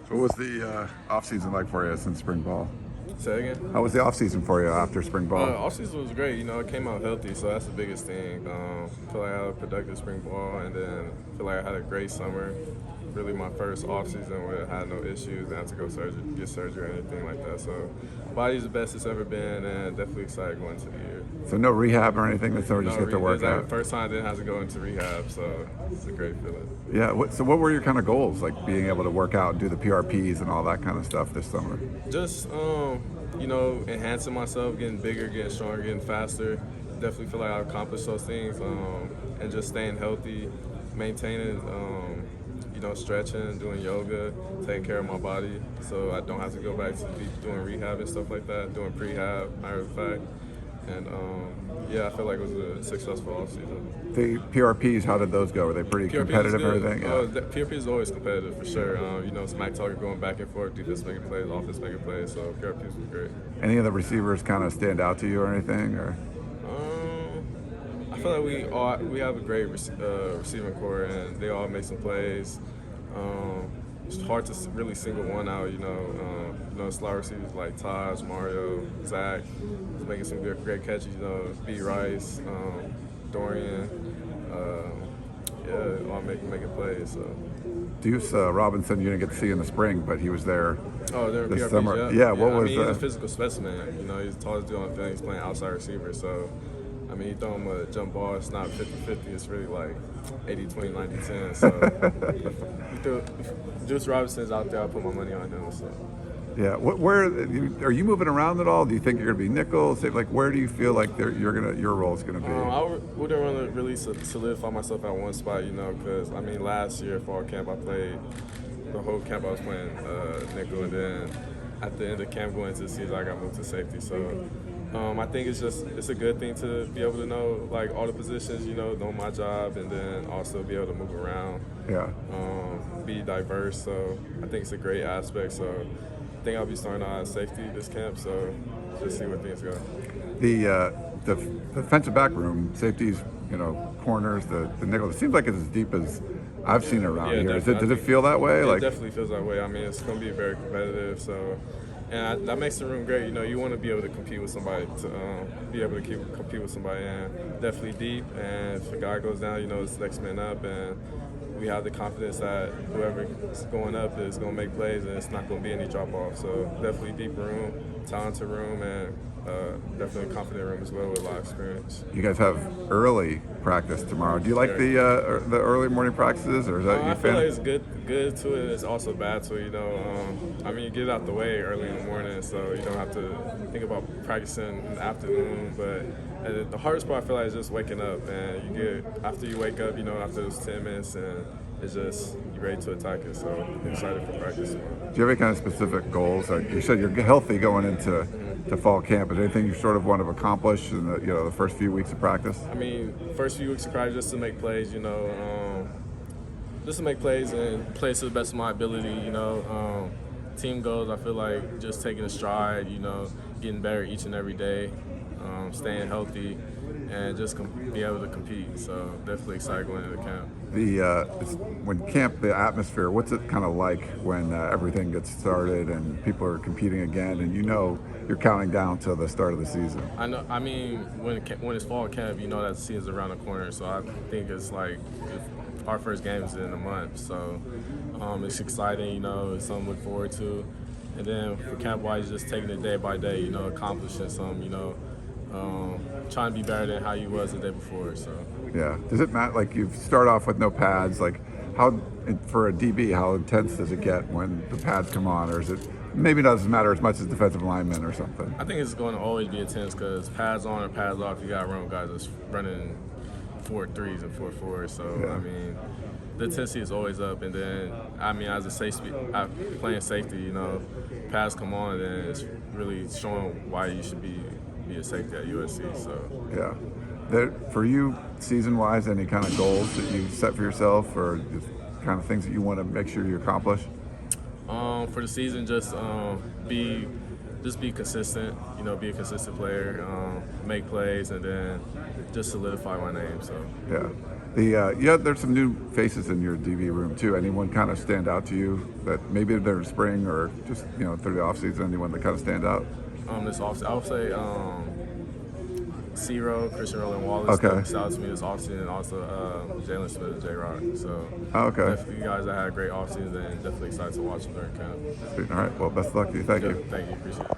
What was the off season like for you since spring ball? Say again? How was the off season for you after spring ball? Off-season was great. It came out healthy, so that's the biggest thing. Feel like I had a productive spring ball, and then feel like I had a great summer. Really my first off-season where I had no issues, didn't have to go get surgery or anything like that. So body's the best it's ever been, and definitely excited going into the year. So no rehab or anything. That's just get to work It's like out. the first time I didn't have to go into rehab, so it's a great feeling. Yeah. So what were your kind of goals, like being able to work out and do the PRPs and all that kind of stuff this summer? Just enhancing myself, getting bigger, getting stronger, getting faster. Definitely feel like I accomplished those things, and just staying healthy, maintaining, stretching, doing yoga, taking care of my body, so I don't have to go back to doing rehab and stuff like that, doing prehab, matter of fact. And I feel like it was a successful offseason. The PRPs, how did those go? Were they pretty competitive and everything? Yeah. PRP is always competitive for sure. Smack talker going back and forth, defense making plays, offense making plays. So PRPs was great. Any of the receivers kind of stand out to you or anything? Or I feel like we have a great receiving core, and they all make some plays. It's hard to really single one out. Slot receivers like Taj, Mario, Zach, making some great catches. B. Rice, Dorian, all making plays. So. Deuce Robinson, you didn't get to see in the spring, but he was there they're this PRPs, summer. Yeah, What was he's a physical specimen. He's the tallest dude on the field. He's playing outside receiver, so. You throw him a jump ball, it's not 50-50, it's really like 80-20, 90-10. So Deuce Robinson's out there, I put my money on him. So. Yeah, where are you moving around at all? Do you think you're going to be nickel? Like, where do you feel like your role is going to be? I wouldn't want to really solidify myself at one spot, because last year fall camp I played the whole camp. I was playing nickel, and then at the end of camp going into the season, I got moved to safety. So. I think it's a good thing to be able to know like all the positions, know my job, and then also be able to move around. Yeah. Be diverse. So I think it's a great aspect. So I think I'll be starting out at safety this camp. So just see where things go. The defensive back room, safeties, corners, the nickel. It seems like it's as deep as I've seen it around here. Does it feel that way? It definitely feels that way. It's going to be very competitive. So. And that makes the room great. You want to be able to compete with somebody, compete with somebody, and definitely deep. And if a guy goes down, it's next man up, and we have the confidence that whoever's going up is going to make plays, and it's not going to be any drop off. So definitely deep room, talented room, and definitely a confident room as well with a lot of experience. You guys have early practice tomorrow. Do you like the early morning practices, or is that I feel like it's good to it. It's also bad to it. You get it out the way early in the morning, so you don't have to think about practicing in the afternoon. But the hardest part I feel like is just waking up, and after you wake up, after those 10 minutes, and it's just you're ready to attack it. So I'm excited for practice tomorrow. Do you have any kind of specific goals? Like you said, you're healthy going into fall camp. Is there anything you sort of want to accomplish in the first few weeks of practice? First few weeks of practice just to make plays. Just to make plays and play to the best of my ability. Team goals, I feel like just taking a stride. Getting better each and every day, staying healthy, and just be able to compete. So definitely excited going into camp. The atmosphere, what's it kind of like when everything gets started and people are competing again, and you're counting down to the start of the season? I know. When it's fall camp, that the season's around the corner. So I think it's like our first game is in a month. So it's exciting. It's something to look forward to. And then for camp-wise, just taking it day by day. Accomplishing something. Trying to be better than how you was the day before. So. Yeah. Does it matter? Like you start off with no pads. Like how for a DB, how intense does it get when the pads come on, or is it maybe doesn't matter as much as defensive linemen or something? I think it's going to always be intense because pads on or pads off, you got to run with guys that's running 4.3s and 4.4s. So Yeah. The intensity is always up, and then as a safety, playing safety, pads come on, and it's really showing why you should be a safety at USC. So yeah. For you, season-wise, any kind of goals that you set for yourself, or just kind of things that you want to make sure you accomplish? For the season, just be just be consistent. You know, be a consistent player, make plays, and then just solidify my name. So Yeah. There's some new faces in your DB room too. Anyone kind of stand out to you that maybe they're in spring or just through the offseason? Anyone that kind of stand out? This offseason, I would say C-Row, Christian Roland Wallace. Okay. Stood out to me this offseason, and also Jalen Smith and J-Rock. So Okay. definitely guys that had a great offseason, and definitely excited to watch them during camp. Sweet. All right. Well, best of luck to you. Thank you. Thank you. Appreciate it.